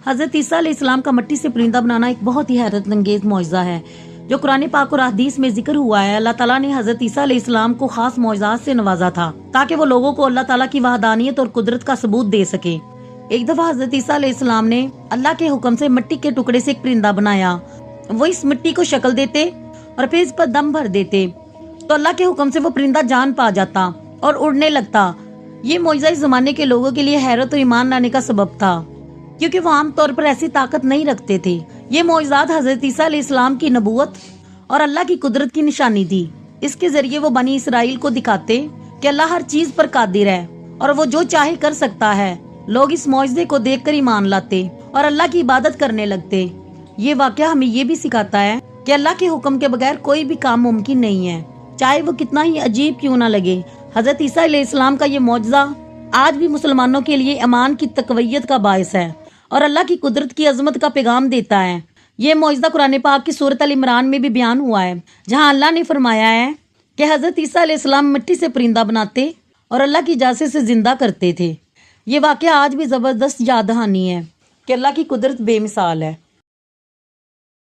حضرت عیسیٰ علیہ السلام کا مٹی سے پرندہ بنانا ایک بہت ہی حیرت انگیز معجزہ ہے جو قرآن پاک اور احادیث میں ذکر ہوا ہے۔ اللہ تعالیٰ نے حضرت عیسیٰ علیہ السلام کو خاص معجزات سے نوازا تھا تاکہ وہ لوگوں کو اللہ تعالیٰ کی وحدانیت اور قدرت کا ثبوت دے سکے۔ ایک دفعہ حضرت عیسیٰ علیہ السلام نے اللہ کے حکم سے مٹی کے ٹکڑے سے ایک پرندہ بنایا۔ وہ اس مٹی کو شکل دیتے اور پھر اس پر دم بھر دیتے تو اللہ کے حکم سے وہ پرندہ جان پا جاتا اور اڑنے لگتا۔ یہ معجزہ اس زمانے کے لوگوں کے لیے حیرت اور ایمان لانے کا سبب تھا کیونکہ وہ عام طور پر ایسی طاقت نہیں رکھتے تھے۔ یہ معجزات حضرت عیسیٰ علیہ السلام کی نبوت اور اللہ کی قدرت کی نشانی تھی۔ اس کے ذریعے وہ بنی اسرائیل کو دکھاتے کہ اللہ ہر چیز پر قادر ہے اور وہ جو چاہے کر سکتا ہے۔ لوگ اس معجزے کو دیکھ کر ایمان لاتے اور اللہ کی عبادت کرنے لگتے۔ یہ واقعہ ہمیں یہ بھی سکھاتا ہے کہ اللہ کے حکم کے بغیر کوئی بھی کام ممکن نہیں ہے، چاہے وہ کتنا ہی عجیب کیوں نہ لگے۔ حضرت عیسیٰ علیہ السلام کا یہ معجزہ آج بھی مسلمانوں کے لیے ایمان کی تقویت کا باعث ہے اور اللہ کی قدرت کی عظمت کا پیغام دیتا ہے۔ یہ معجزہ قرآن پاک کی سورۃ ال عمران میں بھی بیان ہوا ہے، جہاں اللہ نے فرمایا ہے کہ حضرت عیسیٰ علیہ السلام مٹی سے پرندہ بناتے اور اللہ کی اجازت سے زندہ کرتے تھے۔ یہ واقعہ آج بھی زبردست یاد دہانی ہے کہ اللہ کی قدرت بے مثال ہے۔